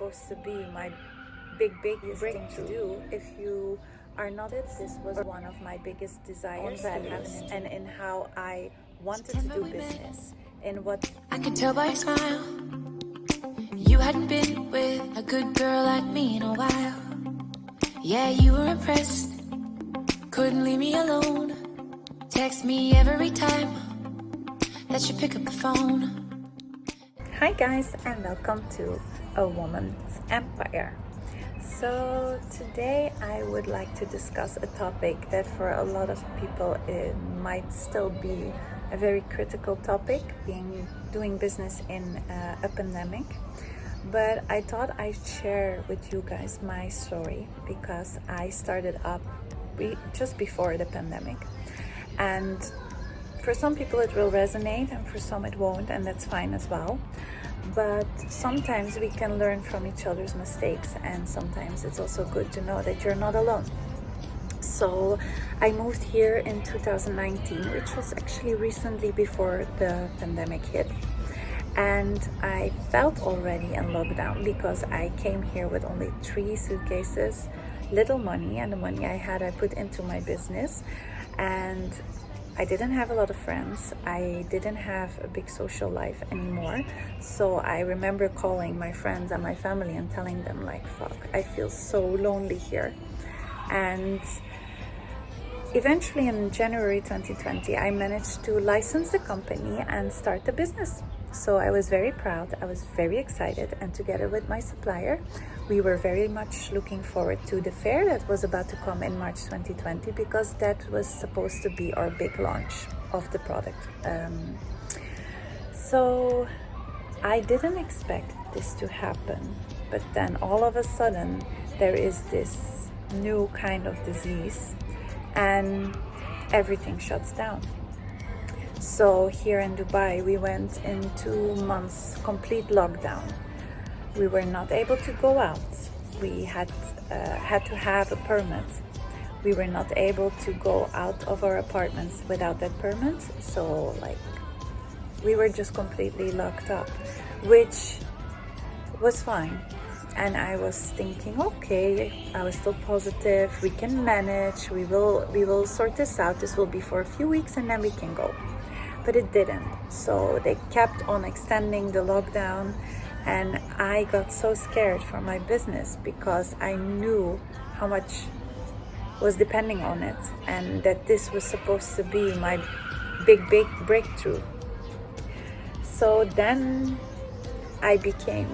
supposed to be my biggest thing to do. If you are not it, this was one of my biggest desires and in how I wanted to do business. In what I could tell by your smile you hadn't been with a good girl like me in a while. Yeah, you were impressed, couldn't leave me alone. Text me every time that you pick up the phone. Hi guys, and welcome to A Woman's Empire. So today I would like to discuss a topic that for a lot of people it might still be a very critical topic, doing business in a pandemic. But I thought I'd share with you guys my story because I started up just before the pandemic, and for some people it will resonate and for some it won't, and that's fine as well. But sometimes we can learn from each other's mistakes, and sometimes it's also good to know that you're not alone. So I moved here in 2019, which was actually recently before the pandemic hit. And I felt already in lockdown because I came here with only 3 suitcases, little money, and the money I had I put into my business. And I didn't have a lot of friends. I didn't have a big social life anymore. So I remember calling my friends and my family and telling them like, fuck, I feel so lonely here. And eventually in January 2020, I managed to license the company and start the business. So I was very proud, I was very excited, and together with my supplier, we were very much looking forward to the fair that was about to come in March 2020, because that was supposed to be our big launch of the product. So I didn't expect this to happen, but then all of a sudden there is this new kind of disease and everything shuts down. So here in Dubai, we went in 2 months complete lockdown. We were not able to go out. We had to have a permit. We were not able to go out of our apartments without that permit. So we were just completely locked up, which was fine. And I was thinking, okay, I was still positive. We can manage. We will sort this out. This will be for a few weeks and then we can go. But it didn't. So they kept on extending the lockdown, and I got so scared for my business because I knew how much was depending on it, and that this was supposed to be my big breakthrough. So then I became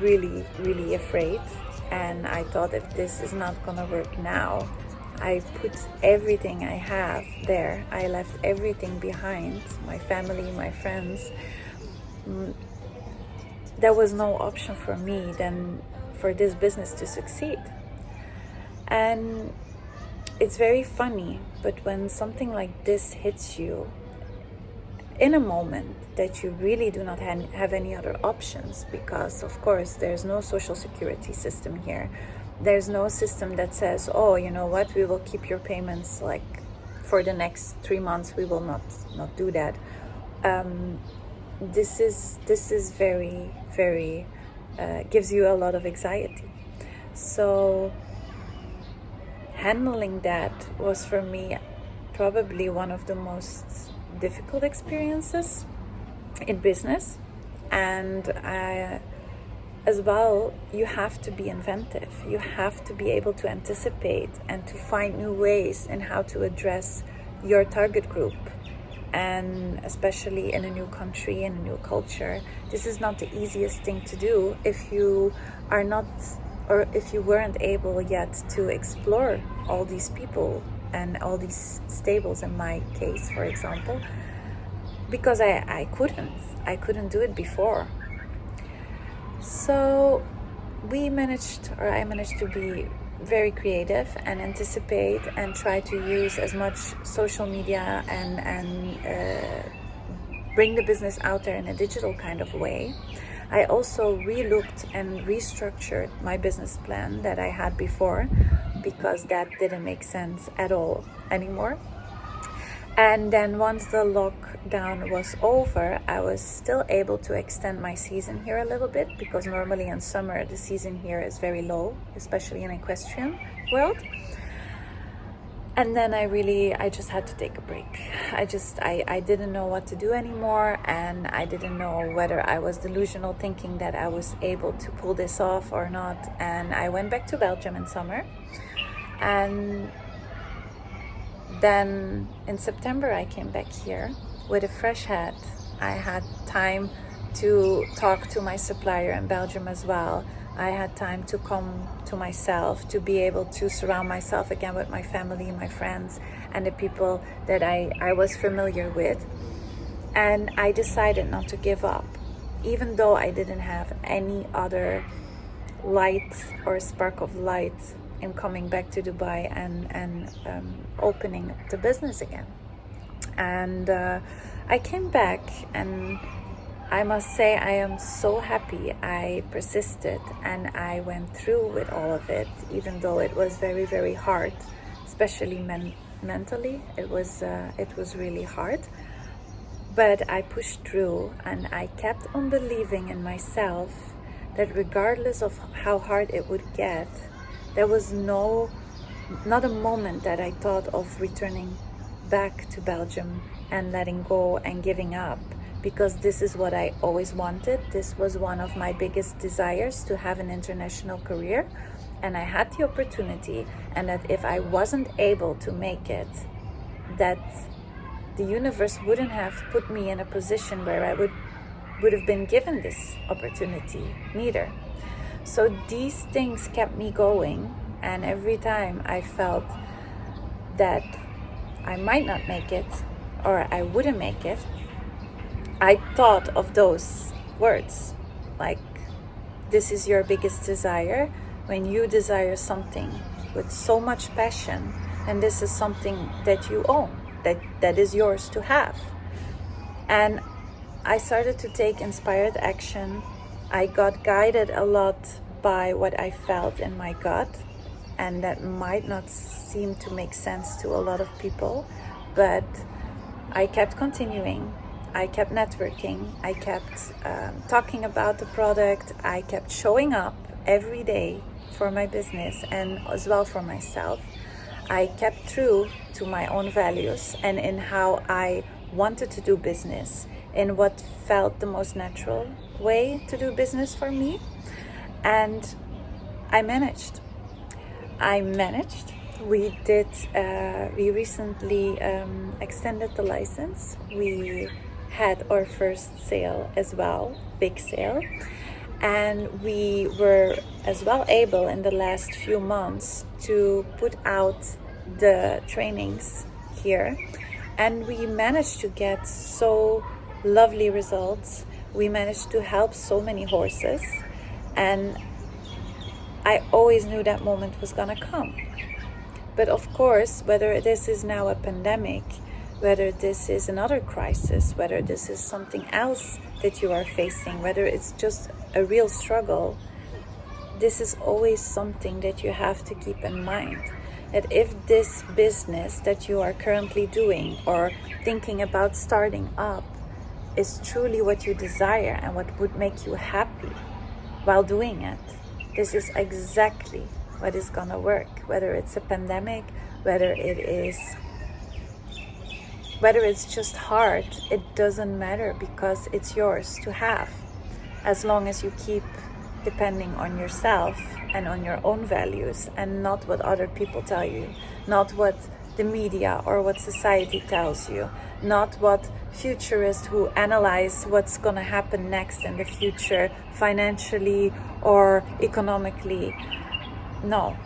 really afraid, and I thought, if this is not gonna work now, I put everything I have there. I left everything behind, my family, my friends. There was no option for me than for this business to succeed. And it's very funny, but when something like this hits you in a moment that you really do not have any other options, because of course there's no social security system here. There's no system that says, oh, you know what, we will keep your payments for the next 3 months. We will not do that. This is very gives you a lot of anxiety. So handling that was for me probably one of the most difficult experiences in business. And as well, you have to be inventive. You have to be able to anticipate and to find new ways in how to address your target group. And especially in a new country, in a new culture, this is not the easiest thing to do if you are not, or if you weren't able yet to explore all these people and all these stables, in my case, for example, because I couldn't do it before. So I managed to be very creative and anticipate and try to use as much social media and bring the business out there in a digital kind of way. I also re-looked and restructured my business plan that I had before, because that didn't make sense at all anymore. And then once the lockdown was over, I was still able to extend my season here a little bit, because normally in summer the season here is very low, especially in equestrian world. And then I just had to take a break. I didn't know what to do anymore, and I didn't know whether I was delusional thinking that I was able to pull this off or not. And I went back to Belgium in summer, and then in September I came back here with a fresh head. I had time to talk to my supplier in Belgium as well. I had time to come to myself, to be able to surround myself again with my family, my friends, and the people that I was familiar with. And I decided not to give up, even though I didn't have any other light or spark of light in coming back to Dubai and opening the business again. And I came back, and I must say I am so happy I persisted and I went through with all of it, even though it was very, very hard, especially mentally. It was really hard, but I pushed through, and I kept on believing in myself that regardless of how hard it would get, there was not a moment that I thought of returning back to Belgium and letting go and giving up. Because this is what I always wanted. This was one of my biggest desires, to have an international career. And I had the opportunity, and that if I wasn't able to make it, that the universe wouldn't have put me in a position where I would have been given this opportunity, neither. So these things kept me going, and every time I felt that I might not make it or I wouldn't make it, I thought of those words, like, this is your biggest desire. When you desire something with so much passion, and this is something that you own, that is yours to have. And I started to take inspired action. I got guided a lot by what I felt in my gut, and that might not seem to make sense to a lot of people, but I kept continuing. I kept networking, I kept talking about the product, I kept showing up every day for my business and as well for myself. I kept true to my own values and in how I wanted to do business, in what felt the most natural way to do business for me. And I managed. We recently extended the license. We had our first sale as well, big sale, and we were as well able in the last few months to put out the trainings here, and we managed to get so lovely results. We managed to help so many horses, and I always knew that moment was gonna come. But of course, whether this is now a pandemic, whether this is another crisis, whether this is something else that you are facing, whether it's just a real struggle, this is always something that you have to keep in mind. That if this business that you are currently doing or thinking about starting up is truly what you desire and what would make you happy while doing it, this is exactly what is gonna work. Whether it's a pandemic, whether it's just hard, it doesn't matter, because it's yours to have, as long as you keep depending on yourself and on your own values and not what other people tell you, not what the media or what society tells you, not what futurists who analyze what's going to happen next in the future financially or economically. No.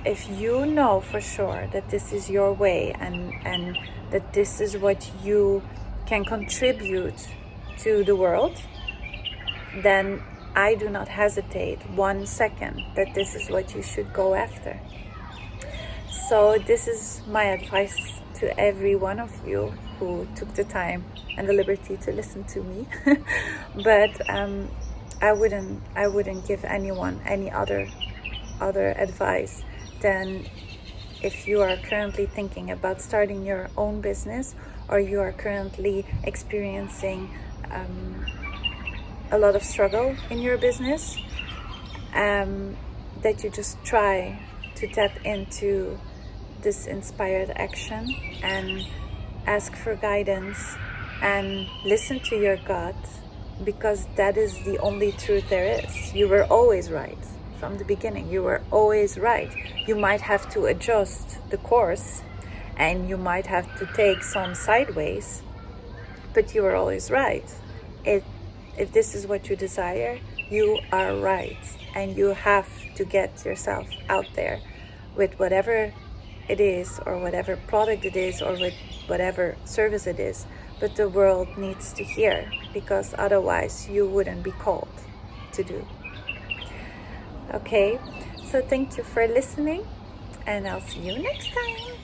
If you know for sure that this is your way and that this is what you can contribute to the world, then I do not hesitate 1 second that this is what you should go after. So this is my advice to every one of you who took the time and the liberty to listen to me. But I wouldn't give anyone any other advice than if you are currently thinking about starting your own business, or you are currently experiencing a lot of struggle in your business, that you just try to tap into this inspired action and ask for guidance and listen to your gut, because that is the only truth there is. You were always right from the beginning. You were always right. You might have to adjust the course and you might have to take some sideways, but you were always right. If this is what you desire, you are right, and you have to get yourself out there with whatever it is, or whatever product it is, or with whatever service it is, but the world needs to hear, because otherwise you wouldn't be called to do. Okay, so thank you for listening, and I'll see you next time.